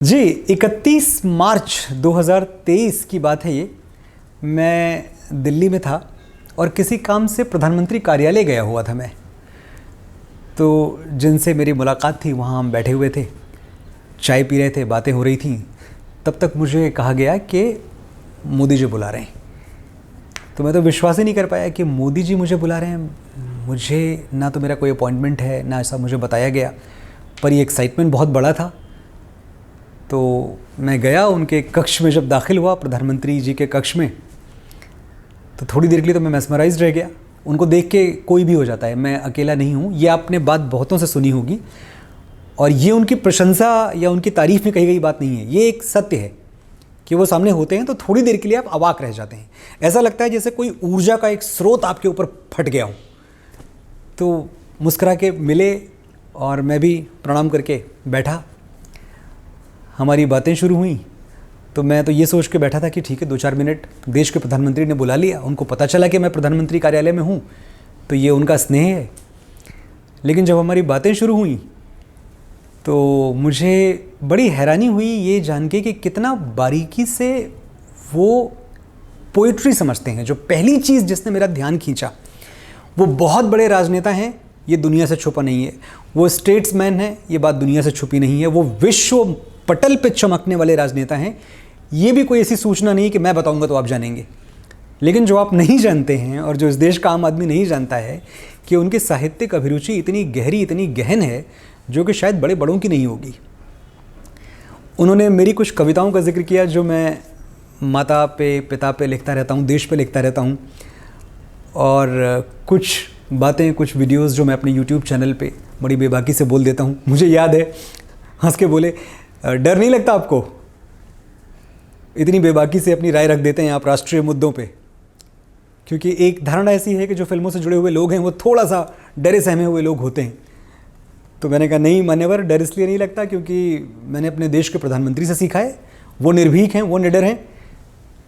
जी 31 मार्च 2023 की बात है ये। मैं दिल्ली में था और किसी काम से प्रधानमंत्री कार्यालय गया हुआ था मैं। तो जिनसे मेरी मुलाकात थी वहाँ हम बैठे हुए थे, चाय पी रहे थे, बातें हो रही थी। तब तक मुझे कहा गया कि मोदी जी बुला रहे हैं। तो मैं तो विश्वास ही नहीं कर पाया कि मोदी जी मुझे बुला रहे हैं। मुझे ना तो मेरा कोई अपॉइंटमेंट है, ना ऐसा मुझे बताया गया, पर ये एक्साइटमेंट बहुत बड़ा था। तो मैं गया उनके कक्ष में। जब दाखिल हुआ प्रधानमंत्री जी के कक्ष में, तो थोड़ी देर के लिए तो मैं मेस्मराइज्ड रह गया। उनको देख के कोई भी हो जाता है, मैं अकेला नहीं हूँ। ये आपने बात बहुतों से सुनी होगी और ये उनकी प्रशंसा या उनकी तारीफ़ में कही गई बात नहीं है। ये एक सत्य है कि वो सामने होते हैं तो थोड़ी देर के लिए आप अवाक रह जाते हैं। ऐसा लगता है जैसे कोई ऊर्जा का एक स्रोत आपके ऊपर फट गया हो। तो मुस्कुरा के मिले और मैं भी प्रणाम करके बैठा। हमारी बातें शुरू हुई। तो मैं तो ये सोच के बैठा था कि ठीक है, 2-4 मिनट, देश के प्रधानमंत्री ने बुला लिया, उनको पता चला कि मैं प्रधानमंत्री कार्यालय में हूँ, तो ये उनका स्नेह है। लेकिन जब हमारी बातें शुरू हुई तो मुझे बड़ी हैरानी हुई ये जान के कि कितना बारीकी से वो पोइट्री समझते हैं। जो पहली चीज़ जिसने मेरा ध्यान खींचा, वो बहुत बड़े राजनेता हैं, ये दुनिया से छुपा नहीं है। वो स्टेट्समैन है, ये बात दुनिया से छुपी नहीं है। वो विश्व पटल पे चमकने वाले राजनेता हैं। ये भी कोई ऐसी सूचना नहीं कि मैं बताऊंगा तो आप जानेंगे। लेकिन जो आप नहीं जानते हैं और जो इस देश का आम आदमी नहीं जानता है कि उनकी साहित्यिक अभिरुचि इतनी गहरी, इतनी गहन है, जो कि शायद बड़े बड़ों की नहीं होगी। उन्होंने मेरी कुछ कविताओं का जिक्र किया जो मैं माता पे, पिता पे लिखता रहता हूँ, देश पे लिखता रहता हूँ। और कुछ बातें, कुछ वीडियोस जो मैं अपने YouTube चैनल पे बड़ी बेबाकी से बोल देता हूँ। मुझे याद है, हंस के बोले, डर नहीं लगता आपको? इतनी बेबाकी से अपनी राय रख देते हैं आप राष्ट्रीय मुद्दों पे। क्योंकि एक धारणा ऐसी है कि जो फिल्मों से जुड़े हुए लोग हैं वो थोड़ा सा डरे सहमे हुए लोग होते हैं। तो मैंने कहा नहीं मान्यवर, डर इसलिए नहीं लगता क्योंकि मैंने अपने देश के प्रधानमंत्री से सीखा है। वो निर्भीक हैं, वो निडर हैं।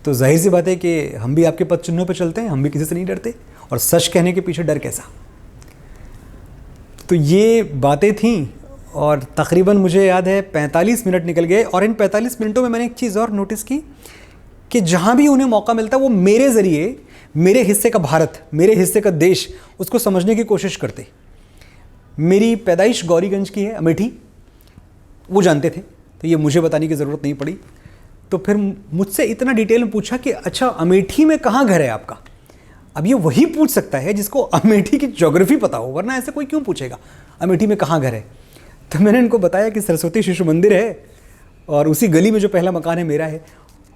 तो जाहिर सी बात है कि हम भी आपके पद चिन्हों पर चलते हैं, हम भी किसी से नहीं डरते। और सच कहने के पीछे डर कैसा। तो ये बातें थीं और तकरीबन मुझे याद है 45 मिनट निकल गए। और इन 45 मिनटों में मैंने एक चीज़ और नोटिस की कि जहाँ भी उन्हें मौका मिलता वो मेरे ज़रिए मेरे हिस्से का भारत, मेरे हिस्से का देश, उसको समझने की कोशिश करते। मेरी पैदाइश गौरीगंज की है, अमेठी, वो जानते थे, तो ये मुझे बताने की ज़रूरत नहीं पड़ी। तो फिर मुझसे इतना डिटेल में पूछा कि अच्छा अमेठी में कहाँ घर है आपका। अब ये वही पूछ सकता है जिसको अमेठी की ज्योग्राफी पता हो, वरना ऐसे कोई क्यों पूछेगा अमेठी में कहाँ घर है। तो मैंने इनको बताया कि सरस्वती शिशु मंदिर है और उसी गली में जो पहला मकान है मेरा है।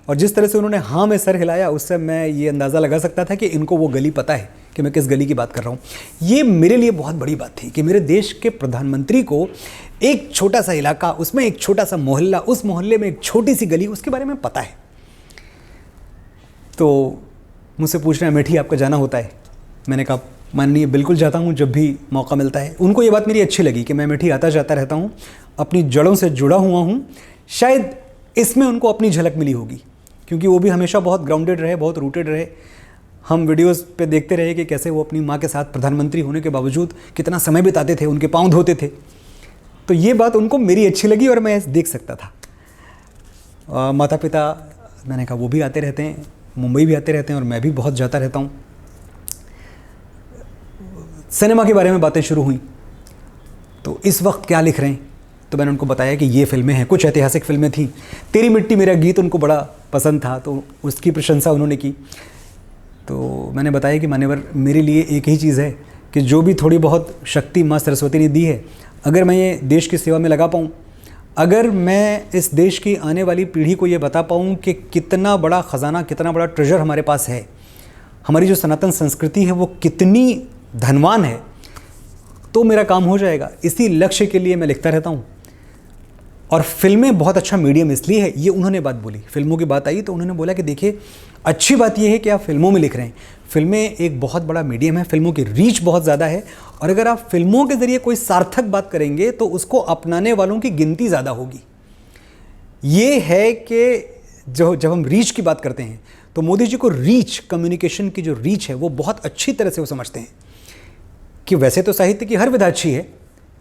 और जिस तरह से उन्होंने हाँ में सर हिलाया, उससे मैं ये अंदाज़ा लगा सकता था कि इनको वो गली पता है कि मैं किस गली की बात कर रहा हूँ। ये मेरे लिए बहुत बड़ी बात थी कि मेरे देश के प्रधानमंत्री को एक छोटा सा इलाका, उसमें एक छोटा सा मोहल्ला, उस मोहल्ले में एक छोटी सी गली, उसके बारे में पता है। तो मुझसे पूछ रहे हैं अमेठी आपका जाना होता है? मैंने कहा माननीय बिल्कुल जाता हूँ, जब भी मौका मिलता है। उनको ये बात मेरी अच्छी लगी कि मैं अमेठी आता जाता रहता हूँ, अपनी जड़ों से जुड़ा हुआ हूँ। शायद इसमें उनको अपनी झलक मिली होगी क्योंकि वो भी हमेशा बहुत ग्राउंडेड रहे, बहुत रूटेड रहे। हम वीडियोस पे देखते रहे कि कैसे वो अपनी माँ के साथ प्रधानमंत्री होने के बावजूद कितना समय बिताते थे, उनके पाँव धोते थे। तो ये बात उनको मेरी अच्छी लगी और मैं देख सकता था। माता पिता, मैंने कहा वो भी आते रहते हैं, मुंबई भी आते रहते हैं और मैं भी बहुत जाता रहता हूँ। सिनेमा के बारे में बातें शुरू हुई, तो इस वक्त क्या लिख रहे हैं? तो मैंने उनको बताया कि ये फिल्में हैं, कुछ ऐतिहासिक फिल्में थीं। तेरी मिट्टी मेरा गीत उनको बड़ा पसंद था, तो उसकी प्रशंसा उन्होंने की। तो मैंने बताया कि मान्यवर मेरे लिए एक ही चीज़ है कि जो भी थोड़ी बहुत शक्ति माँ सरस्वती ने दी है, अगर मैं ये देश की सेवा में लगा पाऊँ, अगर मैं इस देश की आने वाली पीढ़ी को ये बता पाऊँ कि कितना बड़ा ख़जाना, कितना बड़ा ट्रेजर हमारे पास है, हमारी जो सनातन संस्कृति है वो कितनी धनवान है, तो मेरा काम हो जाएगा। इसी लक्ष्य के लिए मैं लिखता रहता हूँ। और फिल्में बहुत अच्छा मीडियम इसलिए है, ये उन्होंने बात बोली। फिल्मों की बात आई तो उन्होंने बोला कि देखिए अच्छी बात यह है कि आप फिल्मों में लिख रहे हैं। फिल्में एक बहुत बड़ा मीडियम है, फिल्मों की रीच बहुत ज़्यादा है और अगर आप फिल्मों के ज़रिए कोई सार्थक बात करेंगे तो उसको अपनाने वालों की गिनती ज़्यादा होगी। ये है कि जब हम रीच की बात करते हैं तो मोदी जी को रीच, कम्युनिकेशन की जो रीच है वो बहुत अच्छी तरह से वो समझते हैं कि वैसे तो साहित्य की हर विधा अच्छी है,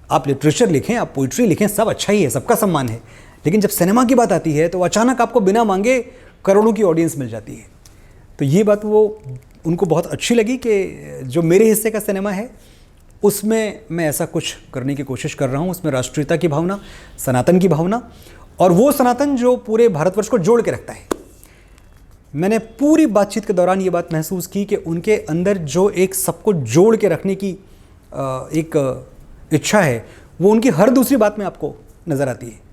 आप लिटरेचर लिखें, आप पोइट्री लिखें, सब अच्छा ही है, सबका सम्मान है, लेकिन जब सिनेमा की बात आती है तो अचानक आपको बिना मांगे करोड़ों की ऑडियंस मिल जाती है। तो ये बात वो उनको बहुत अच्छी लगी कि जो मेरे हिस्से का सिनेमा है उसमें मैं ऐसा कुछ करने की कोशिश कर रहा हूँ, उसमें राष्ट्रीयता की भावना, सनातन की भावना, और वो सनातन जो पूरे भारतवर्ष को जोड़ के रखता है। मैंने पूरी बातचीत के दौरान ये बात महसूस की कि उनके अंदर जो एक सबको जोड़ के रखने की एक इच्छा है वो उनकी हर दूसरी बात में आपको नज़र आती है।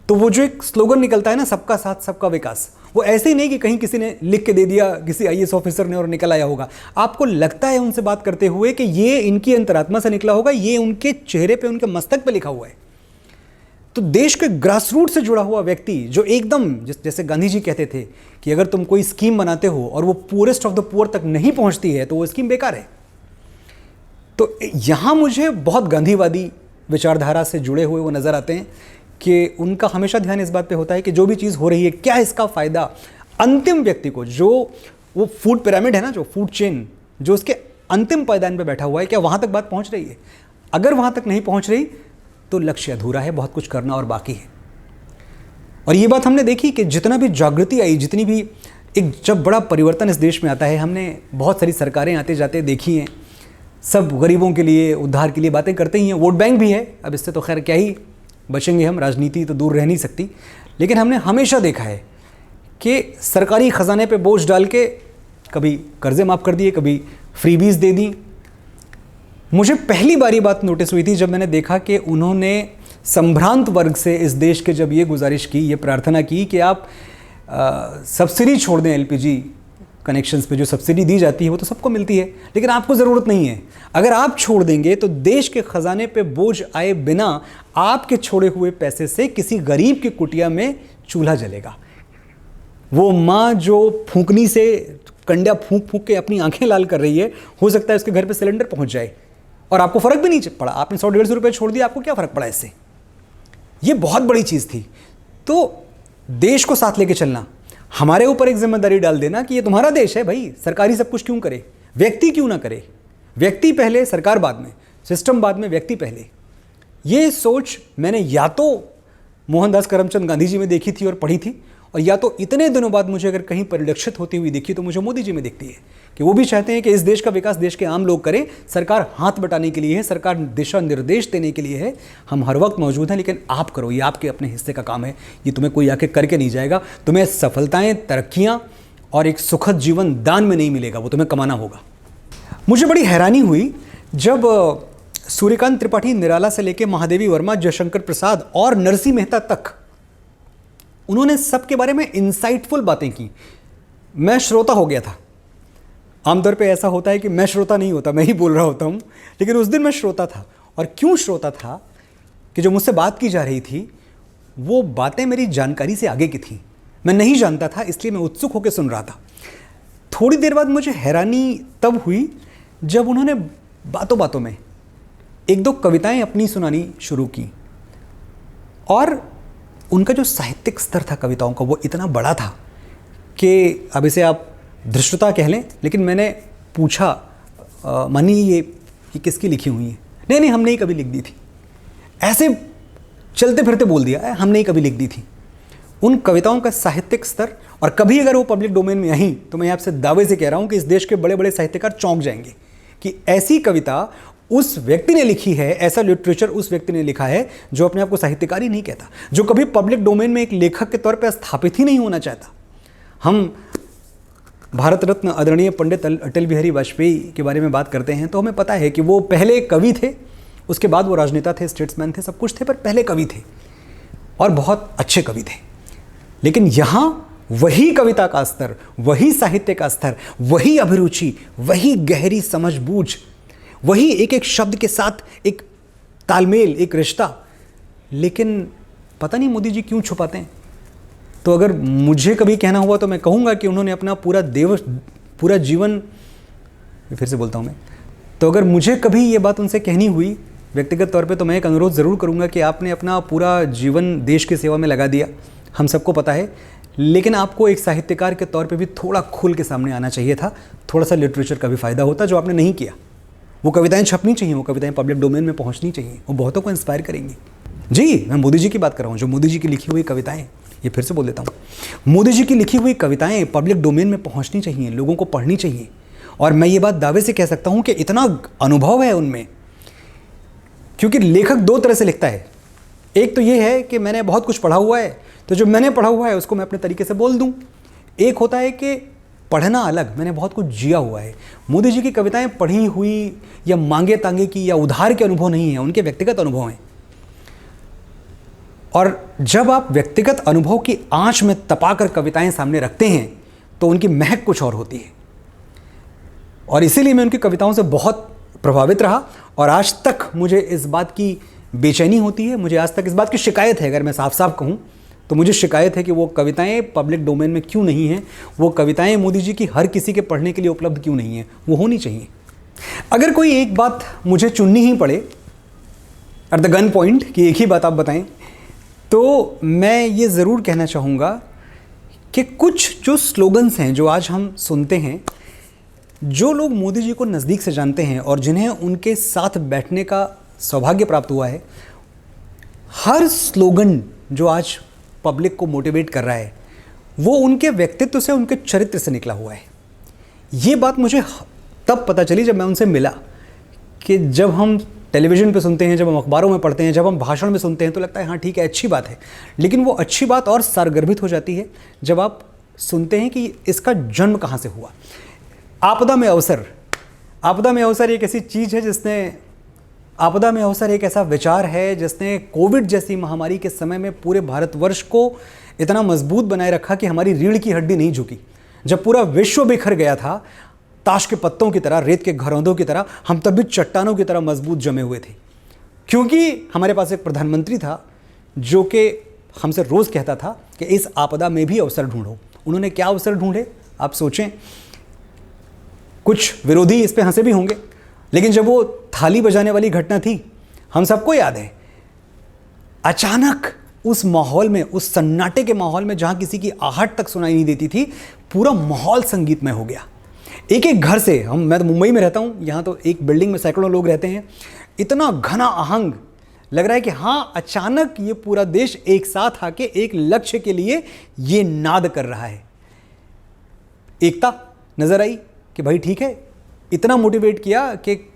तो वो जो एक स्लोगन निकलता है ना, सबका साथ सबका विकास, वो ऐसे ही नहीं कि कहीं किसी ने लिख के दे दिया किसी आईएएस ऑफिसर ने और निकल आया होगा। आपको लगता है उनसे बात करते हुए कि ये इनकी अंतरात्मा से निकला होगा, ये उनके चेहरे पे, उनके मस्तक पे लिखा हुआ है। तो देश के ग्रास रूट से जुड़ा हुआ व्यक्ति जो एकदम जैसे गांधी जी कहते थे कि अगर तुम कोई स्कीम बनाते हो और वो पुअरेस्ट ऑफ द पुअर तक नहीं पहुंचती है तो वो स्कीम बेकार है। तो यहाँ मुझे बहुत गांधीवादी विचारधारा से जुड़े हुए वो नज़र आते हैं कि उनका हमेशा ध्यान इस बात पे होता है कि जो भी चीज़ हो रही है क्या इसका फ़ायदा अंतिम व्यक्ति को, जो वो फूड पिरामिड है ना, जो फूड चेन जो उसके अंतिम पायदान पे बैठा हुआ है, क्या वहाँ तक बात पहुँच रही है? अगर वहाँ तक नहीं पहुँच रही तो लक्ष्य अधूरा है, बहुत कुछ करना और बाकी है। और ये बात हमने देखी कि जितना भी जागृति आई, जितनी भी एक जब बड़ा परिवर्तन इस देश में आता है, हमने बहुत सारी सरकारें आते जाते देखी हैं, सब गरीबों के लिए, उद्धार के लिए बातें करते ही हैं, वोट बैंक भी है। अब इससे तो खैर क्या ही बचेंगे हम, राजनीति तो दूर रह नहीं सकती। लेकिन हमने हमेशा देखा है कि सरकारी ख़जाने पे बोझ डाल के कभी कर्जे माफ़ कर दिए, कभी फ्रीबीज दे दी। मुझे पहली बारी बात नोटिस हुई थी जब मैंने देखा कि उन्होंने संभ्रांत वर्ग से इस देश के जब ये गुजारिश की, ये प्रार्थना की कि आप सब्सिडी छोड़ दें, एलपीजी कनेक्शंस पे जो सब्सिडी दी जाती है वो तो सबको मिलती है, लेकिन आपको ज़रूरत नहीं है। अगर आप छोड़ देंगे तो देश के ख़जाने पे बोझ आए बिना आपके छोड़े हुए पैसे से किसी गरीब की कुटिया में चूल्हा जलेगा। वो माँ जो फूंकनी से कंडा फूंक फूंक के अपनी आंखें लाल कर रही है, हो सकता है उसके घर पे सिलेंडर पहुंच जाए और आपको फ़र्क भी नहीं पड़ा। आपने 100-150 रुपये छोड़ दिया, आपको क्या फ़र्क पड़ा इससे? ये बहुत बड़ी चीज़ थी। तो देश को साथ लेके चलना, हमारे ऊपर एक जिम्मेदारी डाल देना कि ये तुम्हारा देश है भाई, सरकारी सब कुछ क्यों करे, व्यक्ति क्यों ना करे, व्यक्ति पहले सरकार बाद में, सिस्टम बाद में, व्यक्ति पहले। ये सोच मैंने या तो मोहनदास करमचंद गांधी जी में देखी थी और पढ़ी थी, और या तो इतने दिनों बाद मुझे अगर कहीं परिलक्षित होती हुई दिखी तो मुझे मोदी जी में दिखती है कि वो भी चाहते हैं कि इस देश का विकास देश के आम लोग करें। सरकार हाथ बटाने के लिए है, सरकार दिशा निर्देश देने के लिए है, हम हर वक्त मौजूद हैं, लेकिन आप करो, ये आपके अपने हिस्से का काम है, ये तुम्हें कोई आके करके नहीं जाएगा। तुम्हें सफलताएं, तरक्कियां और एक सुखद जीवन दान में नहीं मिलेगा, वो तुम्हें कमाना होगा। मुझे बड़ी हैरानी हुई जब सूर्यकांत त्रिपाठी निराला से लेकर महादेवी वर्मा, जयशंकर प्रसाद और नरसिंह मेहता तक उन्होंने सबके बारे में इंसाइटफुल बातें की। मैं श्रोता हो गया था। आमतौर पे ऐसा होता है कि मैं श्रोता नहीं होता, मैं ही बोल रहा होता हूँ, लेकिन उस दिन मैं श्रोता था। और क्यों श्रोता था कि जो मुझसे बात की जा रही थी वो बातें मेरी जानकारी से आगे की थी। मैं नहीं जानता था, इसलिए मैं उत्सुक होकर सुन रहा था। थोड़ी देर बाद मुझे हैरानी तब हुई जब उन्होंने बातों बातों में एक दो कविताएं अपनी सुनानी शुरू की, और उनका जो साहित्यिक स्तर था कविताओं का वो इतना बड़ा था कि अब इसे आप धृष्टता कह लें, लेकिन मैंने पूछा, मानिए ये किसकी लिखी हुई है? नहीं, हमने ही कभी लिख दी थी। ऐसे चलते फिरते बोल दिया, हमने ही कभी लिख दी थी। उन कविताओं का साहित्यिक स्तर, और कभी अगर वो पब्लिक डोमेन में आई तो मैं आपसे दावे से कह रहा हूँ कि इस देश के बड़े बड़े साहित्यकार चौंक जाएंगे कि ऐसी कविता उस व्यक्ति ने लिखी है, ऐसा लिटरेचर उस व्यक्ति ने लिखा है जो अपने आप को साहित्यकार ही नहीं कहता, जो कभी पब्लिक डोमेन में एक लेखक के तौर पर स्थापित ही नहीं होना चाहता। हम भारत रत्न आदरणीय पंडित अटल बिहारी वाजपेयी के बारे में बात करते हैं तो हमें पता है कि वो पहले कवि थे, उसके बाद वो राजनेता थे, स्टेट्समैन थे, सब कुछ थे, पर पहले कवि थे और बहुत अच्छे कवि थे। लेकिन यहाँ वही कविता का स्तर, वही साहित्य का स्तर, वही अभिरुचि, वही गहरी समझबूझ, वही एक एक शब्द के साथ एक तालमेल, एक रिश्ता, लेकिन पता नहीं मोदी जी क्यों छुपाते हैं। तो अगर मुझे कभी कहना हुआ तो मैं कहूँगा कि उन्होंने अपना पूरा जीवन, फिर से बोलता हूँ मैं, तो अगर मुझे कभी ये बात उनसे कहनी हुई व्यक्तिगत तौर पे तो मैं एक अनुरोध ज़रूर करूँगा कि आपने अपना पूरा जीवन देश की सेवा में लगा दिया, हम सबको पता है, लेकिन आपको एक साहित्यकार के तौर पे भी थोड़ा खुल के सामने आना चाहिए था, थोड़ा सा लिटरेचर का भी फ़ायदा होता जो आपने नहीं किया। वो कविताएं छपनी चाहिए, वो कविताएं पब्लिक डोमेन में पहुंचनी चाहिए, वो बहुतों को इंस्पायर करेंगी। जी, मैं मोदी जी की बात कर रहा हूँ, जो मोदी जी की लिखी हुई कविताएं, ये फिर से बोल देता हूँ, मोदी जी की लिखी हुई कविताएं पब्लिक डोमेन में पहुँचनी चाहिए, लोगों को पढ़नी चाहिए। और मैं ये बात दावे से कह सकता हूँ कि इतना अनुभव है उनमें, क्योंकि लेखक दो तरह से लिखता है। एक तो ये है कि मैंने बहुत कुछ पढ़ा हुआ है, तो जो मैंने पढ़ा हुआ है उसको मैं अपने तरीके से बोल दूँ। एक होता है कि पढ़ना अलग, मैंने बहुत कुछ जिया हुआ है। मोदी जी की कविताएं पढ़ी हुई या मांगे तांगे की या उधार के अनुभव नहीं है, उनके व्यक्तिगत अनुभव हैं। और जब आप व्यक्तिगत अनुभव की आंच में तपाकर कविताएं सामने रखते हैं तो उनकी महक कुछ और होती है। और इसीलिए मैं उनकी कविताओं से बहुत प्रभावित रहा, और आज तक मुझे इस बात की बेचैनी होती है, मुझे आज तक इस बात की शिकायत है। अगर मैं साफ साफ कहूँ तो मुझे शिकायत है कि वो कविताएं पब्लिक डोमेन में क्यों नहीं हैं, वो कविताएं मोदी जी की हर किसी के पढ़ने के लिए उपलब्ध क्यों नहीं हैं, वो होनी चाहिए। अगर कोई एक बात मुझे चुननी ही पड़े एट द गन पॉइंट कि एक ही बात आप बताएं, तो मैं ये ज़रूर कहना चाहूँगा कि कुछ जो स्लोगन्स हैं जो आज हम सुनते हैं, जो लोग मोदी जी को नज़दीक से जानते हैं और जिन्हें उनके साथ बैठने का सौभाग्य प्राप्त हुआ है, हर स्लोगन जो आज पब्लिक को मोटिवेट कर रहा है वो उनके व्यक्तित्व से, उनके चरित्र से निकला हुआ है। ये बात मुझे तब पता चली जब मैं उनसे मिला, कि जब हम टेलीविज़न पे सुनते हैं, जब हम अखबारों में पढ़ते हैं, जब हम भाषण में सुनते हैं तो लगता है हाँ ठीक है, अच्छी बात है, लेकिन वो अच्छी बात और सारगर्भित हो जाती है जब आप सुनते हैं कि इसका जन्म कहाँ से हुआ। आपदा में अवसर, आपदा में अवसर एक ऐसी चीज़ है जिसने, आपदा में अवसर एक ऐसा विचार है जिसने कोविड जैसी महामारी के समय में पूरे भारतवर्ष को इतना मजबूत बनाए रखा कि हमारी रीढ़ की हड्डी नहीं झुकी। जब पूरा विश्व बिखर गया था ताश के पत्तों की तरह, रेत के घरौंदों की तरह, हम तब भी चट्टानों की तरह मजबूत जमे हुए थे, क्योंकि हमारे पास एक प्रधानमंत्री था जो कि हमसे रोज़ कहता था कि इस आपदा में भी अवसर ढूंढो। उन्होंने क्या अवसर ढूंढे आप सोचें। कुछ विरोधी इस पर हंसे भी होंगे, लेकिन जब वो थाली बजाने वाली घटना थी, हम सबको याद है, अचानक उस माहौल में, उस सन्नाटे के माहौल में जहां किसी की आहट तक सुनाई नहीं देती थी, पूरा माहौल संगीतमय हो गया। एक एक घर से, मैं तो मुंबई में रहता हूं, यहां तो एक बिल्डिंग में सैकड़ों लोग रहते हैं, इतना घना आहंग लग रहा है कि हाँ, अचानक ये पूरा देश एक साथ आके एक लक्ष्य के लिए ये नाद कर रहा है। एकता नजर आई कि भाई ठीक है, इतना मोटिवेट किया कि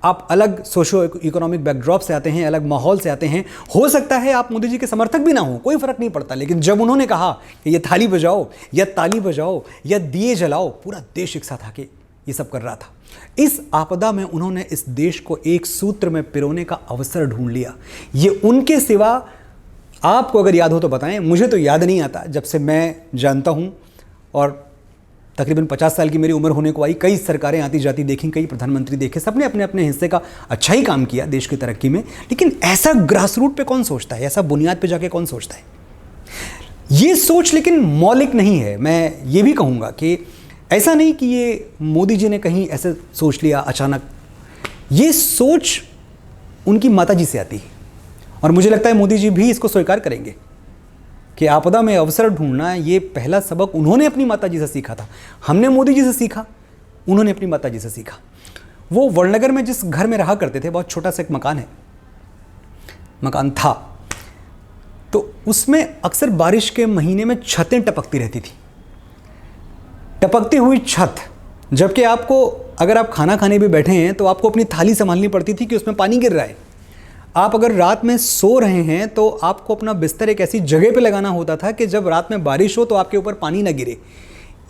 आप अलग सोशो इकोनॉमिक बैकड्रॉप से आते हैं, अलग माहौल से आते हैं, हो सकता है आप मोदी जी के समर्थक भी ना हो, कोई फर्क नहीं पड़ता, लेकिन जब उन्होंने कहा कि ये थाली बजाओ या ताली बजाओ या दिए जलाओ, पूरा देश एक साथ आके ये सब कर रहा था। इस आपदा में उन्होंने इस देश को एक सूत्र में पिरोने का अवसर ढूंढ लिया। ये उनके सिवा, आपको अगर याद हो तो बताएं, मुझे तो याद नहीं आता। जब से मैं जानता हूं और तकरीबन 50 साल की मेरी उम्र होने को आई, कई सरकारें आती जाती देखी, कई प्रधानमंत्री देखे, सबने अपने अपने हिस्से का अच्छा ही काम किया देश की तरक्की में, लेकिन ऐसा ग्रास रूट पे कौन सोचता है, ऐसा बुनियाद पे जाके कौन सोचता है। ये सोच लेकिन मौलिक नहीं है। मैं ये भी कहूँगा कि ऐसा नहीं कि ये मोदी जी ने कहीं ऐसे सोच लिया अचानक, ये सोच उनकी माताजी से आती है, और मुझे लगता है मोदी जी भी इसको स्वीकार करेंगे कि आपदा में अवसर ढूंढना, ये पहला सबक उन्होंने अपनी माताजी से सीखा था। हमने मोदी जी से सीखा, उन्होंने अपनी माताजी से सीखा। वो वड़नगर में जिस घर में रहा करते थे, बहुत छोटा सा एक मकान था, तो उसमें अक्सर बारिश के महीने में छतें टपकती रहती थी। टपकती हुई छत, जबकि आपको, अगर आप खाना खाने भी बैठे हैं तो आपको अपनी थाली संभालनी पड़ती थी कि उसमें पानी गिर रहा है। आप अगर रात में सो रहे हैं तो आपको अपना बिस्तर एक ऐसी जगह पे लगाना होता था कि जब रात में बारिश हो तो आपके ऊपर पानी ना गिरे।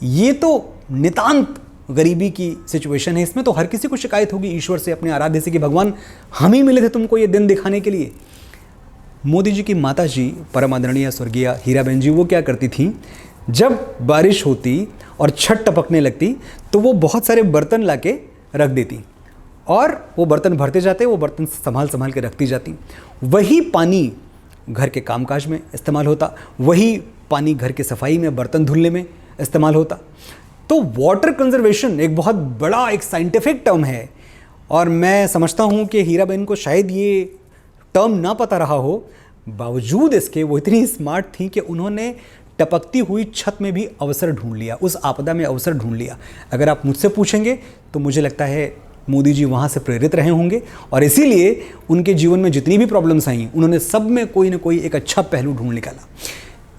ये तो नितांत गरीबी की सिचुएशन है। इसमें तो हर किसी को शिकायत होगी ईश्वर से, अपने आराध्य से, कि भगवान हम ही मिले थे तुमको ये दिन दिखाने के लिए। मोदी जी की माता जी, परम आदरणीय स्वर्गीय हीराबेन जी, वो क्या करती थी, जब बारिश होती और छत टपकने लगती तो वो बहुत सारे बर्तन लाके रख देती, और वो बर्तन भरते जाते, वो बर्तन संभाल के रखती जाती। वही पानी घर के कामकाज में इस्तेमाल होता, वही पानी घर के सफाई में, बर्तन धुलने में इस्तेमाल होता। तो वाटर कंजर्वेशन एक बहुत बड़ा, एक साइंटिफिक टर्म है, और मैं समझता हूँ कि हीराबेन को शायद ये टर्म ना पता रहा हो, बावजूद इसके वो इतनी स्मार्ट थी कि उन्होंने टपकती हुई छत में भी अवसर ढूंढ लिया, उस आपदा में अवसर ढूंढ लिया। अगर आप मुझसे पूछेंगे तो मुझे लगता है मोदी जी वहाँ से प्रेरित रहे होंगे और इसीलिए उनके जीवन में जितनी भी प्रॉब्लम्स आई उन्होंने सब में कोई ना कोई एक अच्छा पहलू ढूंढ निकाला।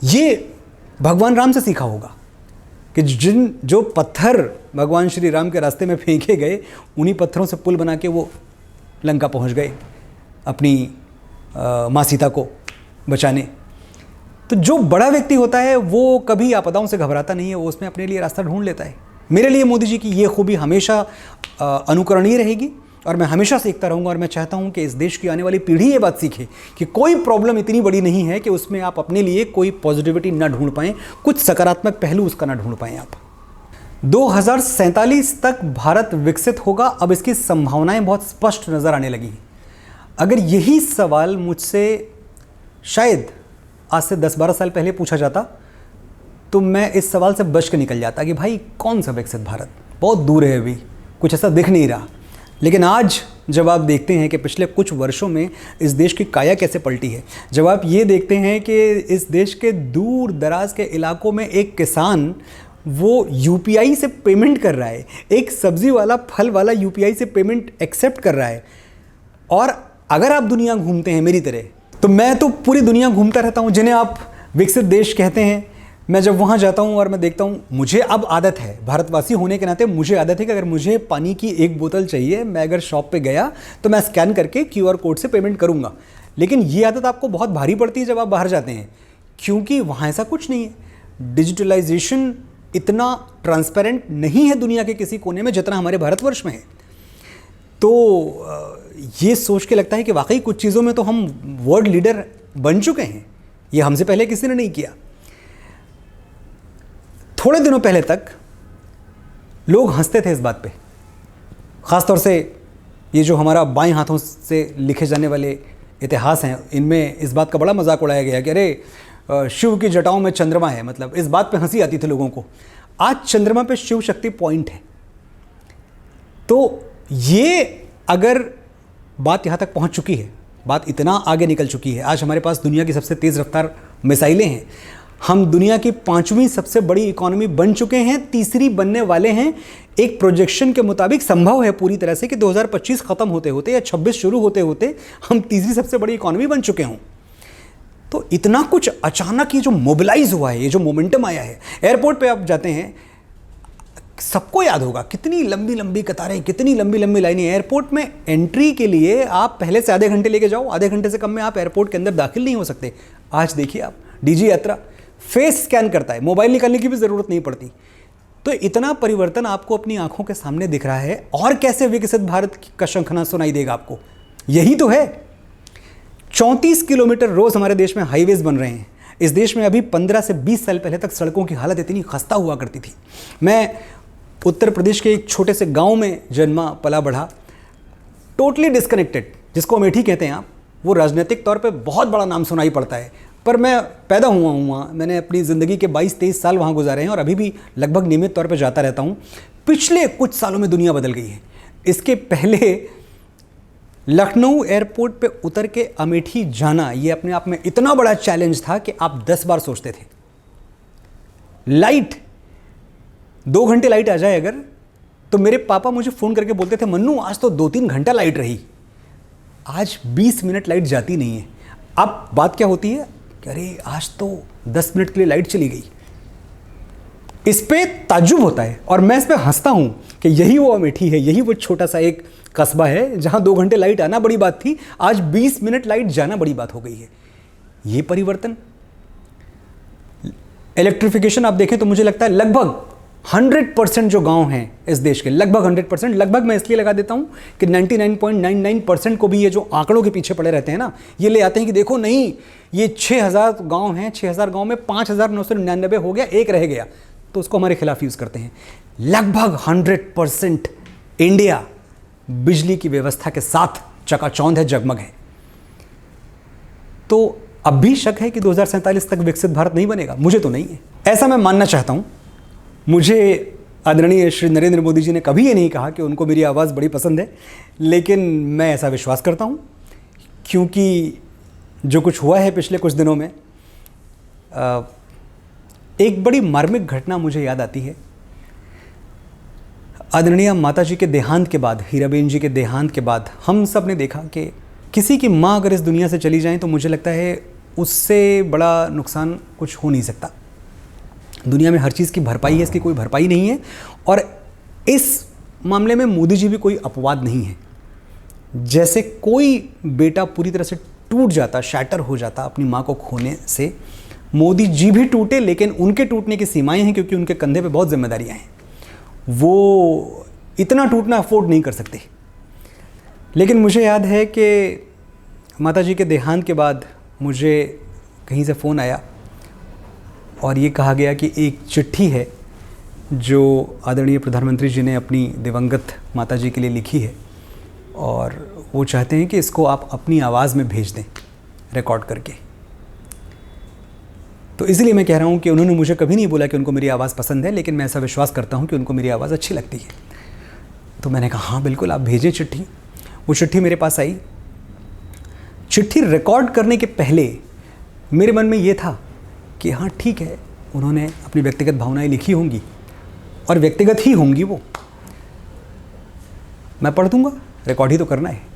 ये भगवान राम से सीखा होगा कि जो पत्थर भगवान श्री राम के रास्ते में फेंके गए, उन्हीं पत्थरों से पुल बना के वो लंका पहुंच गए अपनी माँ सीता को बचाने। तो जो बड़ा व्यक्ति होता है वो कभी आपदाओं से घबराता नहीं है, वो उसमें अपने लिए रास्ता ढूंढ लेता है। मेरे लिए मोदी जी की ये खूबी हमेशा अनुकरणीय रहेगी और मैं हमेशा सीखता रहूँगा। और मैं चाहता हूँ कि इस देश की आने वाली पीढ़ी ये बात सीखे कि कोई प्रॉब्लम इतनी बड़ी नहीं है कि उसमें आप अपने लिए कोई पॉजिटिविटी ना ढूंढ पाएँ, कुछ सकारात्मक पहलू उसका ना ढूंढ पाएँ आप। 2047 तक भारत विकसित होगा, अब इसकी संभावनाएं बहुत स्पष्ट नज़र आने लगी हैं। अगर यही सवाल मुझसे शायद आज से 10-12 साल पहले पूछा जाता तो मैं इस सवाल से बच के निकल जाता कि भाई कौन सा विकसित भारत, बहुत दूर है, अभी कुछ ऐसा दिख नहीं रहा। लेकिन आज जब आप देखते हैं कि पिछले कुछ वर्षों में इस देश की काया कैसे पलटी है, जब आप ये देखते हैं कि इस देश के दूर दराज के इलाकों में एक किसान वो यूपीआई से पेमेंट कर रहा है, एक सब्जी वाला फल वाला यूपीआई से पेमेंट एक्सेप्ट कर रहा है। और अगर आप दुनिया घूमते हैं मेरी तरह, तो मैं तो पूरी दुनिया घूमता रहता हूँ जिन्हें आप विकसित देश कहते हैं। मैं जब वहाँ जाता हूँ और मैं देखता हूँ, मुझे अब आदत है, भारतवासी होने के नाते मुझे आदत है कि अगर मुझे पानी की एक बोतल चाहिए, मैं अगर शॉप पे गया तो मैं स्कैन करके क्यूआर कोड से पेमेंट करूँगा। लेकिन ये आदत आपको बहुत भारी पड़ती है जब आप बाहर जाते हैं, क्योंकि वहाँ ऐसा कुछ नहीं है। डिजिटलाइजेशन इतना ट्रांसपेरेंट नहीं है दुनिया के किसी कोने में जितना हमारे भारतवर्ष में है। तो ये सोच के लगता है कि वाकई कुछ चीज़ों में तो हम वर्ल्ड लीडर बन चुके हैं, ये हमसे पहले किसी ने नहीं किया। थोड़े दिनों पहले तक लोग हंसते थे इस बात पे, ख़ासतौर से ये जो हमारा बाएं हाथों से लिखे जाने वाले इतिहास हैं, इनमें इस बात का बड़ा मजाक उड़ाया गया कि अरे शिव की जटाओं में चंद्रमा है। मतलब इस बात पे हंसी आती थी लोगों को। आज चंद्रमा पे शिव शक्ति पॉइंट है। तो ये अगर बात यहाँ तक पहुँच चुकी है, बात इतना आगे निकल चुकी है, आज हमारे पास दुनिया की सबसे तेज़ रफ्तार मिसाइलें हैं, हम दुनिया की 5वीं सबसे बड़ी इकोनॉमी बन चुके हैं, तीसरी बनने वाले हैं। एक प्रोजेक्शन के मुताबिक संभव है पूरी तरह से कि 2025 ख़त्म होते होते या 26 शुरू होते होते हम तीसरी सबसे बड़ी इकोनॉमी बन चुके हों। तो इतना कुछ अचानक ये जो मोबिलाइज हुआ है, ये जो मोमेंटम आया है, एयरपोर्ट पे आप जाते हैं, सबको याद होगा कितनी लंबी लंबी कतारें, कितनी लंबी लंबी लाइनें। एयरपोर्ट में एंट्री के लिए आप पहले से आधे घंटे लेके जाओ, आधे घंटे से कम में आप एयरपोर्ट के अंदर दाखिल नहीं हो सकते। आज देखिए आप, डीजी यात्रा फेस स्कैन करता है, मोबाइल निकालने की भी ज़रूरत नहीं पड़ती। तो इतना परिवर्तन आपको अपनी आंखों के सामने दिख रहा है, और कैसे विकसित भारत का शंखना सुनाई देगा आपको? यही तो है। 34 किलोमीटर रोज़ हमारे देश में हाईवेज बन रहे हैं। इस देश में अभी 15 से 20 साल पहले तक सड़कों की हालत इतनी खस्ता हुआ करती थी। मैं उत्तर प्रदेश के एक छोटे से गांव में जन्मा पला बढ़ा, टोटली डिस्कनेक्टेड, जिसको अमेठी कहते हैं आप। वो राजनीतिक तौर पे बहुत बड़ा नाम सुनाई पड़ता है, पर मैं पैदा हुआ हूँ वहाँ, मैंने अपनी ज़िंदगी के 22-23 साल वहाँ गुजारे हैं और अभी भी लगभग नियमित तौर पे जाता रहता हूँ। पिछले कुछ सालों में दुनिया बदल गई है। इसके पहले लखनऊ एयरपोर्ट पे उतर के अमेठी जाना ये अपने आप में इतना बड़ा चैलेंज था कि आप 10 बार सोचते थे। लाइट 2 घंटे लाइट आ जाए अगर, तो मेरे पापा मुझे फ़ोन करके बोलते थे, मन्नू आज तो 2-3 घंटा लाइट रही। आज 20 मिनट लाइट जाती नहीं है। अब बात क्या होती है कि अरे आज तो 10 मिनट के लिए लाइट चली गई। इस पे ताज्जुब होता है और मैं इस पे हंसता हूँ कि यही वो अमेठी है, यही वो छोटा सा एक कस्बा है जहाँ 2 घंटे लाइट आना बड़ी बात थी, आज 20 मिनट लाइट जाना बड़ी बात हो गई है। ये परिवर्तन, इलेक्ट्रिफिकेशन आप देखें तो मुझे लगता है लगभग 100% जो गांव हैं इस देश के, लगभग 100%, लगभग मैं इसलिए लगा देता हूं कि 99.99% को भी ये जो आंकड़ों के पीछे पड़े रहते हैं ना, ये ले आते हैं कि देखो नहीं, ये 6000 गांव हैं, 6000 गांव में 5999 हो गया, एक रह गया, तो उसको हमारे खिलाफ यूज़ करते हैं। लगभग 100% इंडिया बिजली की व्यवस्था के साथ चकाचौंध है, जगमग है। तो अब भी शक है कि 2047 तक विकसित भारत नहीं बनेगा? मुझे तो नहीं है, ऐसा मैं मानना चाहता हूँ। मुझे आदरणीय श्री नरेंद्र मोदी जी ने कभी ये नहीं कहा कि उनको मेरी आवाज़ बड़ी पसंद है, लेकिन मैं ऐसा विश्वास करता हूँ, क्योंकि जो कुछ हुआ है पिछले कुछ दिनों में, एक बड़ी मार्मिक घटना मुझे याद आती है। आदरणीय माता जी के देहांत के बाद, हीराबेन जी के देहांत के बाद हम सब ने देखा कि किसी की माँ अगर इस दुनिया से चली जाए तो मुझे लगता है उससे बड़ा नुकसान कुछ हो नहीं सकता। दुनिया में हर चीज़ की भरपाई है, इसकी कोई भरपाई नहीं है। और इस मामले में मोदी जी भी कोई अपवाद नहीं है। जैसे कोई बेटा पूरी तरह से टूट जाता, शैटर हो जाता अपनी माँ को खोने से, मोदी जी भी टूटे, लेकिन उनके टूटने की सीमाएं हैं क्योंकि उनके कंधे पे बहुत जिम्मेदारियां हैं। वो इतना टूटना अफोर्ड नहीं कर सकते। लेकिन मुझे याद है कि माता जी के देहांत के बाद मुझे कहीं से फ़ोन आया और ये कहा गया कि एक चिट्ठी है जो आदरणीय प्रधानमंत्री जी ने अपनी दिवंगत माता जी के लिए लिखी है और वो चाहते हैं कि इसको आप अपनी आवाज़ में भेज दें, रिकॉर्ड करके। तो इसलिए मैं कह रहा हूँ कि उन्होंने मुझे कभी नहीं बोला कि उनको मेरी आवाज़ पसंद है, लेकिन मैं ऐसा विश्वास करता हूँ कि उनको मेरी आवाज़ अच्छी लगती है। तो मैंने कहा हाँ बिल्कुल, आप भेजें चिट्ठी। वो चिट्ठी मेरे पास आई। चिट्ठी रिकॉर्ड करने के पहले मेरे मन में ये था कि हाँ ठीक है, उन्होंने अपनी व्यक्तिगत भावनाएं लिखी होंगी और व्यक्तिगत ही होंगी, वो मैं पढ़ दूंगा, रिकॉर्ड ही तो करना है।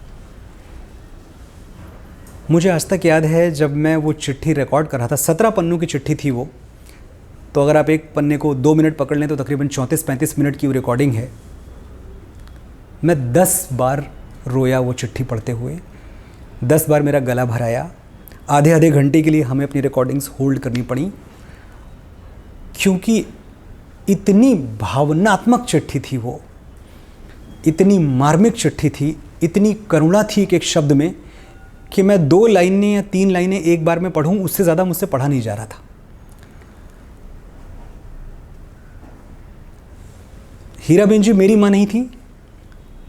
मुझे आज तक याद है जब मैं वो चिट्ठी रिकॉर्ड कर रहा था, 17 पन्नों की चिट्ठी थी वो। तो अगर आप एक पन्ने को 2 मिनट पकड़ लें तो तकरीबन 34-35 मिनट की वो रिकॉर्डिंग है। मैं 10 बार रोया वो चिट्ठी पढ़ते हुए, 10 बार मेरा गला भर आया। आधे घंटे के लिए हमें अपनी रिकॉर्डिंग्स होल्ड करनी पड़ी क्योंकि इतनी भावनात्मक चिट्ठी थी वो, इतनी मार्मिक चिट्ठी थी, इतनी करुणा थी एक शब्द में कि मैं 2 लाइनें या 3 लाइनें एक बार में पढ़ूं, उससे ज़्यादा मुझसे पढ़ा नहीं जा रहा था। हीराबेन जी मेरी माँ नहीं थी,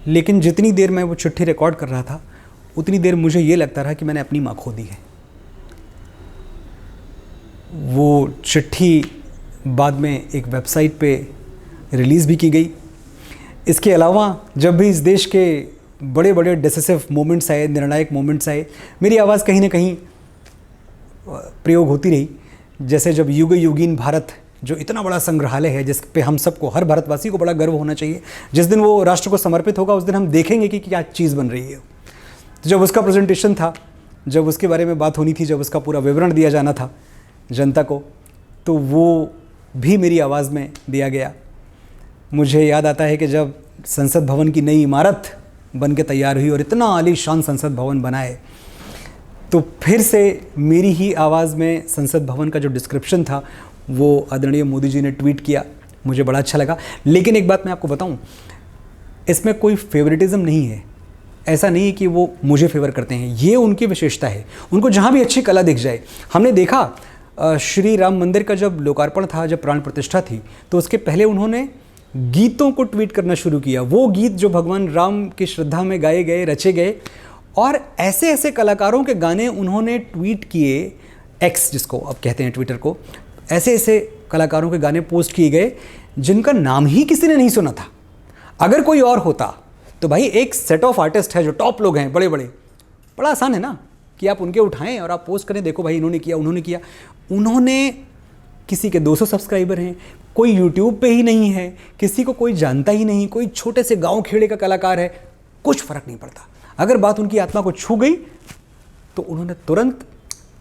लेकिन जितनी देर मैं वो चिट्ठी रिकॉर्ड कर रहा था उतनी देर मुझे ये लगता रहा कि मैंने अपनी माँ खो दी है। वो चिट्ठी बाद में एक वेबसाइट पे रिलीज़ भी की गई। इसके अलावा जब भी इस देश के बड़े बड़े डिसिसिव मोमेंट्स आए, निर्णायक मोमेंट्स आए, मेरी आवाज़ कहीं ना कहीं प्रयोग होती रही। जैसे जब युग युगीन भारत, जो इतना बड़ा संग्रहालय है जिस पे हम सबको, हर भारतवासी को बड़ा गर्व होना चाहिए, जिस दिन वो राष्ट्र को समर्पित होगा उस दिन हम देखेंगे कि क्या चीज़ बन रही है। तो जब उसका प्रेजेंटेशन था, जब उसके बारे में बात होनी थी, जब उसका पूरा विवरण दिया जाना था जनता को, तो वो भी मेरी आवाज़ में दिया गया। मुझे याद आता है कि जब संसद भवन की नई इमारत बन के तैयार हुई और इतना आलीशान संसद भवन बनाए, तो फिर से मेरी ही आवाज़ में संसद भवन का जो डिस्क्रिप्शन था वो आदरणीय मोदी जी ने ट्वीट किया। मुझे बड़ा अच्छा लगा। लेकिन एक बात मैं आपको बताऊं, इसमें कोई फेवरेटिज्म नहीं है। ऐसा नहीं है कि वो मुझे फेवर करते हैं, ये उनकी विशेषता है। उनको जहाँ भी अच्छी कला दिख जाए। हमने देखा श्री राम मंदिर का जब लोकार्पण था, जब प्राण प्रतिष्ठा थी, तो उसके पहले उन्होंने गीतों को ट्वीट करना शुरू किया। वो गीत जो भगवान राम की श्रद्धा में गाए गए, रचे गए, और ऐसे ऐसे कलाकारों के गाने उन्होंने ट्वीट किए, एक्स जिसको अब कहते हैं ट्विटर को, ऐसे ऐसे कलाकारों के गाने पोस्ट किए गए जिनका नाम ही किसी ने नहीं सुना था। अगर कोई और होता तो भाई एक सेट ऑफ आर्टिस्ट है जो टॉप लोग हैं, बड़े बड़े, बड़ा आसान है ना कि आप उनके उठाएं और आप पोस्ट करें, देखो भाई इन्होंने किया, उन्होंने किया। उन्होंने, किसी के 200 सब्सक्राइबर हैं, कोई यूट्यूब पे ही नहीं है, किसी को कोई जानता ही नहीं, कोई छोटे से गांव खेड़े का कलाकार है, कुछ फर्क नहीं पड़ता। अगर बात उनकी आत्मा को छू गई तो उन्होंने तुरंत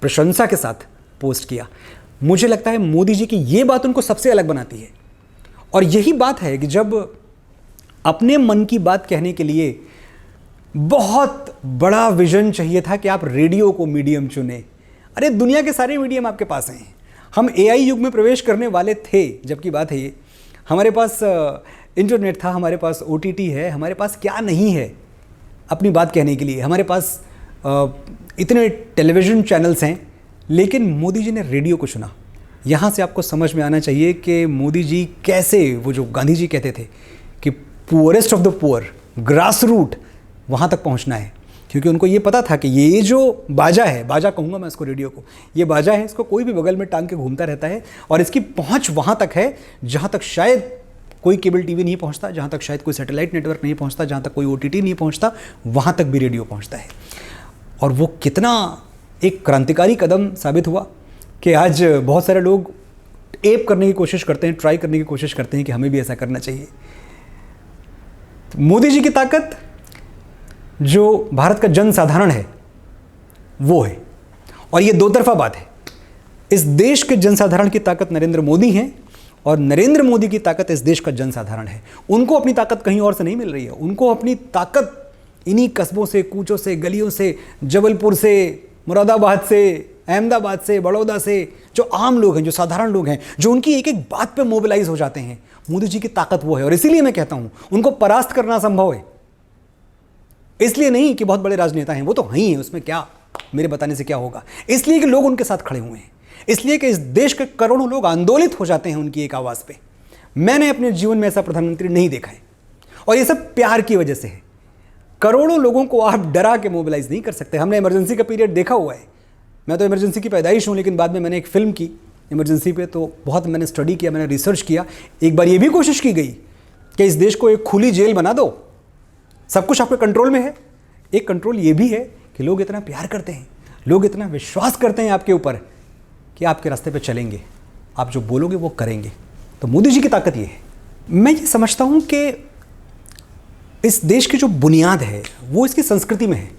प्रशंसा के साथ पोस्ट किया। मुझे लगता है मोदी जी की ये बात उनको सबसे अलग बनाती है। और यही बात है कि जब अपने मन की बात कहने के लिए बहुत बड़ा विजन चाहिए था कि आप रेडियो को मीडियम चुने। अरे दुनिया के सारे मीडियम आपके पास हैं। हम एआई युग में प्रवेश करने वाले थे जबकि बात है ये, हमारे पास इंटरनेट था, हमारे पास ओटीटी है, हमारे पास क्या नहीं है अपनी बात कहने के लिए। हमारे पास इतने टेलीविज़न चैनल्स हैं, लेकिन मोदी जी ने रेडियो को चुना। यहाँ से आपको समझ में आना चाहिए कि मोदी जी कैसे, वो जो गांधी जी कहते थे कि poorest of the poor, grass root, वहाँ तक पहुँचना है। क्योंकि उनको ये पता था कि ये जो बाजा है, बाजा कहूँगा मैं इसको रेडियो को, ये बाजा है, इसको कोई भी बगल में टांग के घूमता रहता है और इसकी पहुँच वहाँ तक है जहाँ तक शायद कोई केबल टीवी नहीं पहुँचता, जहाँ तक शायद कोई सैटेलाइट नेटवर्क नहीं पहुँचता, जहाँ तक कोई ओटीटी नहीं पहुँचता, वहाँ तक भी रेडियो पहुँचता है। और वो कितना एक क्रांतिकारी कदम साबित हुआ कि आज बहुत सारे लोग एप करने की कोशिश करते हैं, ट्राई करने की कोशिश करते हैं कि हमें भी ऐसा करना चाहिए। मोदी जी की ताकत जो भारत का जनसाधारण है वो है, और ये दो तरफा बात है। इस देश के जनसाधारण की ताकत नरेंद्र मोदी है और नरेंद्र मोदी की ताकत इस देश का जनसाधारण है। उनको अपनी ताकत कहीं और से नहीं मिल रही है, उनको अपनी ताकत इन्हीं कस्बों से, कूचों से, गलियों से, जबलपुर से, मुरादाबाद से, अहमदाबाद से, बड़ौदा से, जो आम लोग हैं, जो साधारण लोग हैं, जो उनकी एक एक बात पे मोबिलाइज हो जाते हैं, मोदी जी की ताकत वो है। और इसीलिए मैं कहता हूं उनको परास्त करना संभव है। इसलिए नहीं कि बहुत बड़े राजनेता हैं, वो तो ही हैं, उसमें क्या मेरे बताने से क्या होगा, इसलिए कि लोग उनके साथ खड़े हुए हैं, इसलिए कि इस देश के करोड़ों लोग आंदोलित हो जाते हैं उनकी एक आवाज पे। मैंने अपने जीवन में ऐसा प्रधानमंत्री नहीं देखा है, और ये सब प्यार की वजह से है। करोड़ों लोगों को आप डरा के मोबिलाइज नहीं कर सकते। हमने इमरजेंसी का पीरियड देखा हुआ है। मैं तो इमरजेंसी की पैदाइश हूँ, लेकिन बाद में मैंने एक फिल्म की इमरजेंसी पे, तो बहुत मैंने स्टडी किया, मैंने रिसर्च किया। एक बार ये भी कोशिश की गई कि इस देश को एक खुली जेल बना दो, सब कुछ आपके कंट्रोल में है। एक कंट्रोल ये भी है कि लोग इतना प्यार करते हैं, लोग इतना विश्वास करते हैं आपके ऊपर कि आपके रास्ते पे चलेंगे, आप जो बोलोगे वो करेंगे। तो मोदी जी की ताकत ये है। मैं ये समझता हूँ कि इस देश की जो बुनियाद है वो इसकी संस्कृति में है,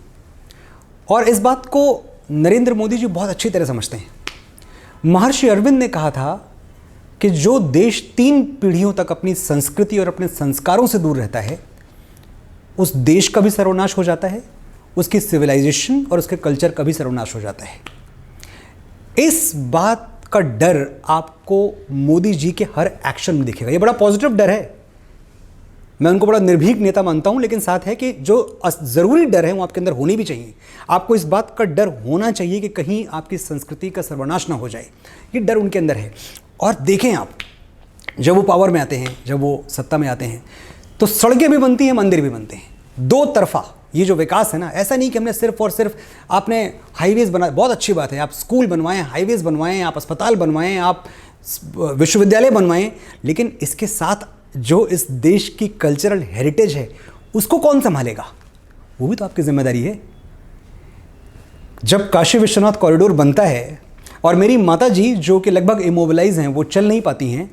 और इस बात को नरेंद्र मोदी जी बहुत अच्छी तरह समझते हैं। महर्षि अरविंद ने कहा था कि जो देश 3 पीढ़ियों तक अपनी संस्कृति और अपने संस्कारों से दूर रहता है, उस देश का भी सर्वनाश हो जाता है, उसकी सिविलाइजेशन और उसके कल्चर का भी सर्वनाश हो जाता है। इस बात का डर आपको मोदी जी के हर एक्शन में दिखेगा। ये बड़ा पॉजिटिव डर है। मैं उनको बड़ा निर्भीक नेता मानता हूं, लेकिन साथ है कि जो ज़रूरी डर है वो आपके अंदर होनी भी चाहिए। आपको इस बात का डर होना चाहिए कि कहीं आपकी संस्कृति का सर्वनाश ना हो जाए। ये डर उनके अंदर है। और देखें आप, जब वो पावर में आते हैं, जब वो सत्ता में आते हैं, तो सड़कें भी बनती हैं, मंदिर भी बनते हैं। दो तरफा ये जो विकास है ना, ऐसा नहीं कि हमने सिर्फ और सिर्फ आपने हाईवेज बनाए, बहुत अच्छी बात है, आप स्कूल बनवाएं, हाईवेज बनवाएं, आप अस्पताल बनवाएं, आप विश्वविद्यालय बनवाएं, लेकिन इसके साथ जो इस देश की कल्चरल हेरिटेज है उसको कौन संभालेगा? वो भी तो आपकी जिम्मेदारी है। जब काशी विश्वनाथ कॉरिडोर बनता है और मेरी माता जी जो कि लगभग इमोबिलाइज हैं, वो चल नहीं पाती हैं,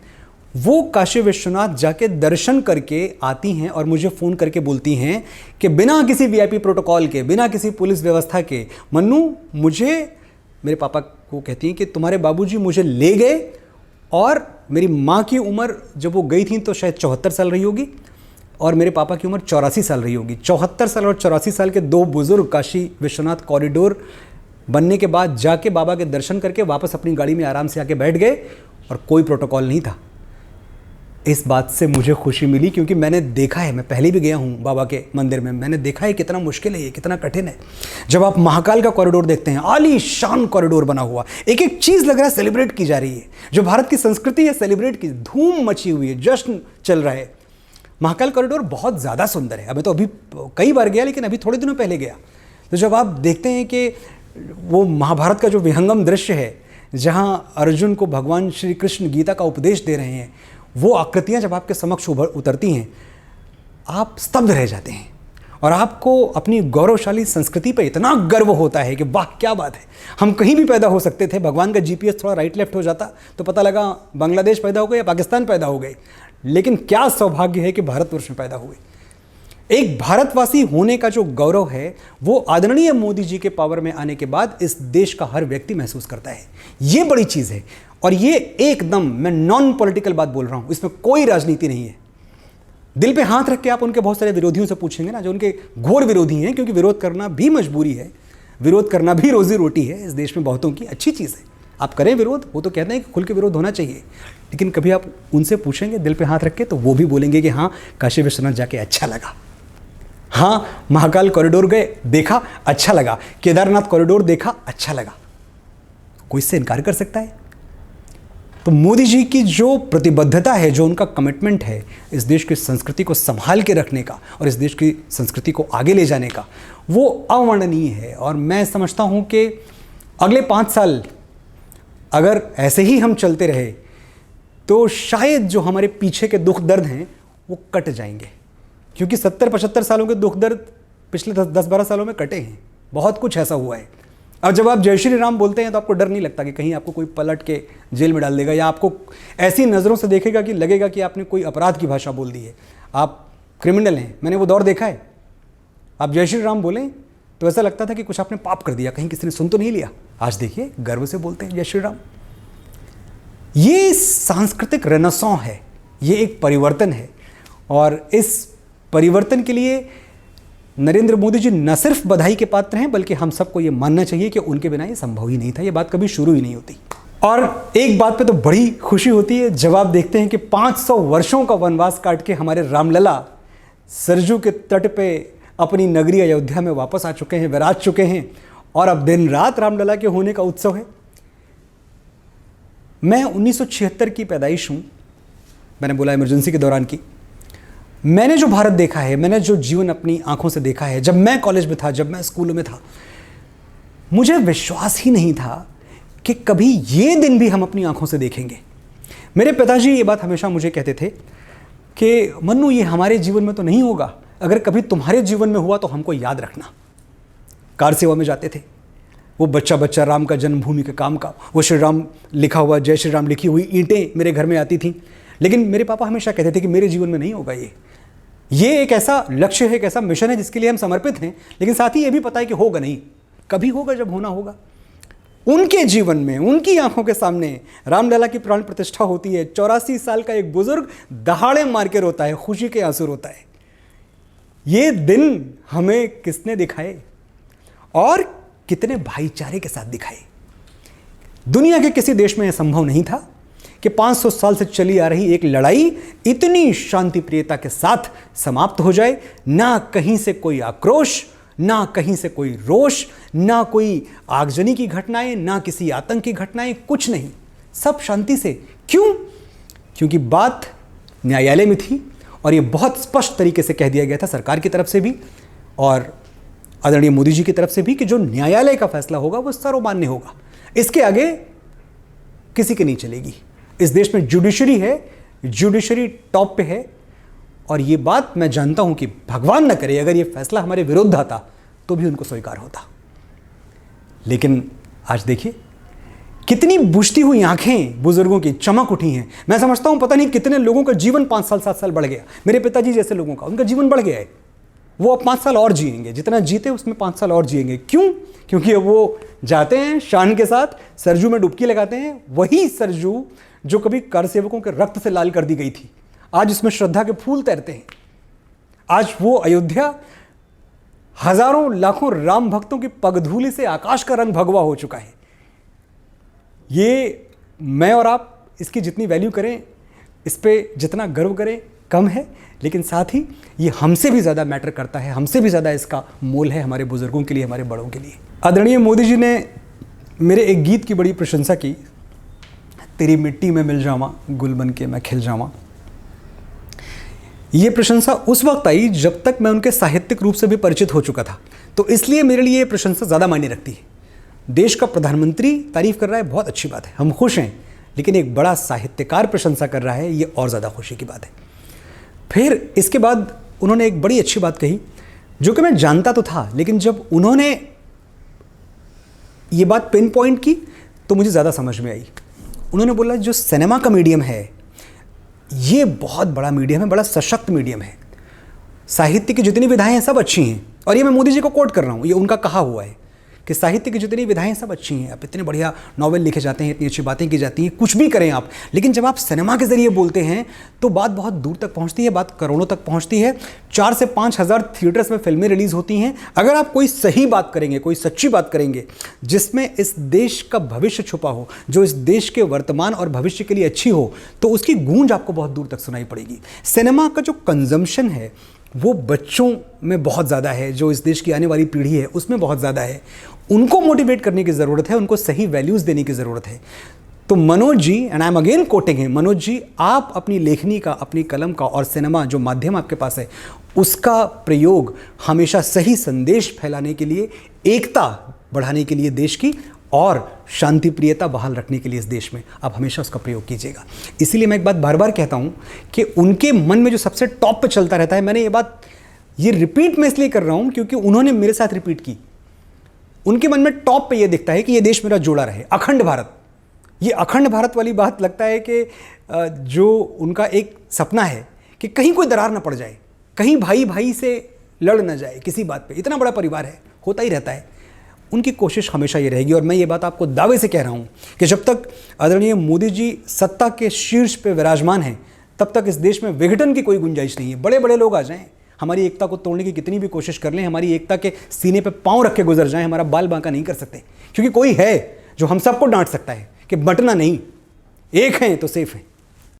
वो काशी विश्वनाथ जाके दर्शन करके आती हैं और मुझे फ़ोन करके बोलती हैं कि बिना किसी वीआईपी प्रोटोकॉल के, बिना किसी पुलिस व्यवस्था के, मन्नू मुझे, मेरे पापा को कहती हैं कि तुम्हारे बाबूजी मुझे ले गए, और मेरी माँ की उम्र जब वो गई थी तो शायद 74 साल रही होगी, और मेरे पापा की उम्र 84 साल रही होगी। 74 साल और 84 साल के दो बुजुर्ग काशी विश्वनाथ कॉरिडोर बनने के बाद जाके बाबा के दर्शन करके वापस अपनी गाड़ी में आराम से आके बैठ गए, और कोई प्रोटोकॉल नहीं था। इस बात से मुझे खुशी मिली, क्योंकि मैंने देखा है, मैं पहले भी गया हूँ बाबा के मंदिर में, मैंने देखा है कितना मुश्किल है ये, कितना कठिन है। जब आप महाकाल का कॉरिडोर देखते हैं, आलीशान कॉरिडोर बना हुआ, एक एक चीज़ लग रहा है सेलिब्रेट की जा रही है, जो भारत की संस्कृति है सेलिब्रेट की, धूम मची हुई है, जश्न चल रहा है। महाकाल कॉरिडोर बहुत ज़्यादा सुंदर है। अभी तो अभी कई बार गया, लेकिन अभी थोड़े दिनों पहले गया, तो जब आप देखते हैं कि वो महाभारत का जो विहंगम दृश्य है, जहाँ अर्जुन को भगवान श्री कृष्ण गीता का उपदेश दे रहे हैं, वो आकृतियाँ जब आपके समक्ष उतरती हैं, आप स्तब्ध रह जाते हैं, और आपको अपनी गौरवशाली संस्कृति पर इतना गर्व होता है कि वाह क्या बात है, हम कहीं भी पैदा हो सकते थे। भगवान का जीपीएस थोड़ा राइट लेफ्ट हो जाता तो पता लगा बांग्लादेश पैदा हो गए या पाकिस्तान पैदा हो गए, लेकिन क्या सौभाग्य है कि भारतवर्ष में पैदा हुए। एक भारतवासी होने का जो गौरव है, वो आदरणीय मोदी जी के पावर में आने के बाद इस देश का हर व्यक्ति महसूस करता है। ये बड़ी चीज़ है, और ये एकदम, मैं नॉन पॉलिटिकल बात बोल रहा हूँ, इसमें कोई राजनीति नहीं है। दिल पे हाथ रख के आप उनके बहुत सारे विरोधियों से पूछेंगे ना, जो उनके घोर विरोधी हैं, क्योंकि विरोध करना भी मजबूरी है, विरोध करना भी रोजी रोटी है इस देश में बहुतों की, अच्छी चीज़ है, आप करें विरोध, वो तो कहते हैं कि खुल के विरोध होना चाहिए, लेकिन कभी आप उनसे पूछेंगे दिल पे हाथ रख के, तो वो भी बोलेंगे कि हाँ काशी विश्वनाथ जाके अच्छा लगा, हाँ महाकाल कॉरिडोर गए देखा अच्छा लगा, केदारनाथ कॉरिडोर देखा अच्छा लगा। कोई इससे इनकार कर सकता है? तो मोदी जी की जो प्रतिबद्धता है, जो उनका कमिटमेंट है इस देश की संस्कृति को संभाल के रखने का और इस देश की संस्कृति को आगे ले जाने का, वो अवर्णनीय है। और मैं समझता हूँ कि अगले 5 साल अगर ऐसे ही हम चलते रहे, तो शायद जो हमारे पीछे के दुख दर्द हैं वो कट जाएंगे, क्योंकि 70-75 सालों के दुख दर्द पिछले 10-12 सालों में कटे हैं, बहुत कुछ ऐसा हुआ है। अब जब आप जय श्री राम बोलते हैं तो आपको डर नहीं लगता कि कहीं आपको कोई पलट के जेल में डाल देगा, या आपको ऐसी नज़रों से देखेगा कि लगेगा कि आपने कोई अपराध की भाषा बोल दी है। आप क्रिमिनल हैं, मैंने वो दौर देखा है। आप जय श्री राम बोलें तो ऐसा लगता था कि कुछ आपने पाप कर दिया, कहीं किसी ने सुन तो नहीं लिया। आज देखिए गर्व से बोलते हैं जय श्री राम। ये सांस्कृतिक रेनेसां है, ये एक परिवर्तन है, और इस परिवर्तन के लिए नरेंद्र मोदी जी न सिर्फ बधाई के पात्र हैं, बल्कि हम सबको ये मानना चाहिए कि उनके बिना ये संभव ही नहीं था, ये बात कभी शुरू ही नहीं होती। और एक बात पे तो बड़ी खुशी होती है जब आप देखते हैं कि 500 वर्षों का वनवास काट के हमारे रामलला सरजू के तट पे अपनी नगरी अयोध्या में वापस आ चुके हैं, विराज चुके हैं, और अब दिन रात रामलला के होने का उत्सव है। मैं 1976 की पैदाइश हूँ, मैंने बोला इमरजेंसी के दौरान की। मैंने जो भारत देखा है, मैंने जो जीवन अपनी आंखों से देखा है, जब मैं कॉलेज में था, जब मैं स्कूल में था, मुझे विश्वास ही नहीं था कि कभी ये दिन भी हम अपनी आंखों से देखेंगे। मेरे पिताजी ये बात हमेशा मुझे कहते थे कि मन्नू ये हमारे जीवन में तो नहीं होगा, अगर कभी तुम्हारे जीवन में हुआ तो हमको याद रखना। कार सेवा में जाते थे, वो बच्चा बच्चा राम का जन्मभूमि के काम का, वो श्री राम लिखा हुआ, जय श्री राम लिखी हुई ईंटें मेरे घर में आती थीं। लेकिन मेरे पापा हमेशा कहते थे कि मेरे जीवन में नहीं होगा ये एक ऐसा लक्ष्य है, एक ऐसा मिशन है जिसके लिए हम समर्पित हैं, लेकिन साथ ही ये भी पता है कि होगा नहीं, कभी होगा जब होना होगा। उनके जीवन में, उनकी आंखों के सामने रामलला की प्राण प्रतिष्ठा होती है। 84 साल का एक बुजुर्ग दहाड़े मार के रोता है, खुशी के आंसू रोता है। ये दिन हमें किसने दिखाए और कितने भाईचारे के साथ दिखाए। दुनिया के किसी देश में यह संभव नहीं था कि 500 साल से चली आ रही एक लड़ाई इतनी शांति प्रियता के साथ समाप्त हो जाए। ना कहीं से कोई आक्रोश, ना कहीं से कोई रोष, ना कोई आगजनी की घटनाएं, ना किसी आतंक की घटनाएं, कुछ नहीं, सब शांति से। क्यों? क्योंकि बात न्यायालय में थी, और ये बहुत स्पष्ट तरीके से कह दिया गया था सरकार की तरफ से भी और आदरणीय मोदी जी की तरफ से भी कि जो न्यायालय का फैसला होगा वो सर्वमान्य होगा, इसके आगे किसी की नहीं चलेगी। इस देश में जुडिशरी है, जुडिशरी टॉप पे है, और ये बात मैं जानता हूं कि भगवान न करे अगर ये फैसला हमारे विरुद्ध आता तो भी उनको स्वीकार होता। लेकिन आज देखिए कितनी बुझती हुई आंखें बुजुर्गों की चमक उठी हैं। मैं समझता हूं पता नहीं कितने लोगों का जीवन 5 साल 7 साल बढ़ गया। मेरे पिताजी जैसे लोगों का, उनका जीवन बढ़ गया है, वो अब 5 साल और जिएंगे, जितना जीते उसमें 5 साल और जिएंगे। क्यों? क्योंकि अब वो जाते हैं शान के साथ, सरजू में डुबकी लगाते हैं। वही सरजू जो कभी कर सेवकों के रक्त से लाल कर दी गई थी, आज उसमें श्रद्धा के फूल तैरते हैं। आज वो अयोध्या हजारों लाखों राम भक्तों की पगधूलि से आकाश का रंग भगवा हो चुका है। ये मैं और आप इसकी जितनी वैल्यू करें, इस पे जितना गर्व करें, कम है। लेकिन साथ ही ये हमसे भी ज़्यादा मैटर करता है, हमसे भी ज़्यादा इसका मोल है हमारे बुजुर्गों के लिए, हमारे बड़ों के लिए। आदरणीय मोदी जी ने मेरे एक गीत की बड़ी प्रशंसा की, तेरी मिट्टी में मिल जावा, गुल बन के मैं खिल जावा। ये प्रशंसा उस वक्त आई जब तक मैं उनके साहित्यिक रूप से भी परिचित हो चुका था, तो इसलिए मेरे लिए ये प्रशंसा ज़्यादा मायने रखती है। देश का प्रधानमंत्री तारीफ कर रहा है, बहुत अच्छी बात है, हम खुश हैं, लेकिन एक बड़ा साहित्यकार प्रशंसा कर रहा है, ये और ज़्यादा खुशी की बात है। फिर इसके बाद उन्होंने एक बड़ी अच्छी बात कही जो कि मैं जानता तो था, लेकिन जब उन्होंने ये बात पिन पॉइंट की तो मुझे ज़्यादा समझ में आई। उन्होंने बोला जो सिनेमा का मीडियम है ये बहुत बड़ा मीडियम है, बड़ा सशक्त मीडियम है। साहित्य की जितनी विधाएं हैं सब अच्छी हैं, और ये मैं मोदी जी को कोट कर रहा हूँ, ये उनका कहा हुआ है कि साहित्य की जितनी विधाएं सब अच्छी हैं। आप इतने बढ़िया नॉवेल लिखे जाते हैं, इतनी अच्छी बातें की जाती हैं, कुछ भी करें आप, लेकिन जब आप सिनेमा के ज़रिए बोलते हैं तो बात बहुत दूर तक पहुंचती है, बात करोड़ों तक पहुंचती है। 4 से 5 हज़ार थिएटर्स में फिल्में रिलीज़ होती हैं। अगर आप कोई सही बात करेंगे, कोई सच्ची बात करेंगे जिसमें इस देश का भविष्य छुपा हो, जो इस देश के वर्तमान और भविष्य के लिए अच्छी हो, तो उसकी गूंज आपको बहुत दूर तक सुनाई पड़ेगी। सिनेमा का जो कंजम्पशन है वो बच्चों में बहुत ज़्यादा है, जो इस देश की आने वाली पीढ़ी है उसमें बहुत ज़्यादा है। उनको मोटिवेट करने की ज़रूरत है, उनको सही वैल्यूज़ देने की ज़रूरत है। तो Manoj ji, and I am again quoting है, मनोज जी आप अपनी लेखनी का, अपनी कलम का और सिनेमा जो माध्यम आपके पास है उसका प्रयोग हमेशा सही संदेश फैलाने के लिए, एकता बढ़ाने के लिए देश की, और शांति प्रियता बहाल रखने के लिए इस देश में आप हमेशा उसका प्रयोग कीजिएगा। इसीलिए मैं एक बात बार बार कहता हूँ कि उनके मन में जो सबसे टॉप पे चलता रहता है, मैंने ये रिपीट मैं इसलिए कर रहा हूँ क्योंकि उन्होंने मेरे साथ रिपीट की। उनके मन में टॉप पे ये दिखता है कि ये देश मेरा जोड़ा रहे, अखंड भारत। ये अखंड भारत वाली बात लगता है कि जो उनका एक सपना है कि कहीं कोई दरार ना पड़ जाए, कहीं भाई भाई से लड़ न जाए किसी बात पे, इतना बड़ा परिवार है, होता ही रहता है। उनकी कोशिश हमेशा ये रहेगी, और मैं ये बात आपको दावे से कह रहा हूँ कि जब तक आदरणीय मोदी जी सत्ता के शीर्ष पे विराजमान हैं, तब तक इस देश में विघटन की कोई गुंजाइश नहीं है। बड़े बड़े लोग आ जाएं, हमारी एकता को तोड़ने की कितनी भी कोशिश कर लें, हमारी एकता के सीने पे पांव रख के गुजर जाएं, हमारा बाल बांका नहीं कर सकते, क्योंकि कोई है जो हम सबको डांट सकता है कि बंटना नहीं, एक हैं तो सेफ है।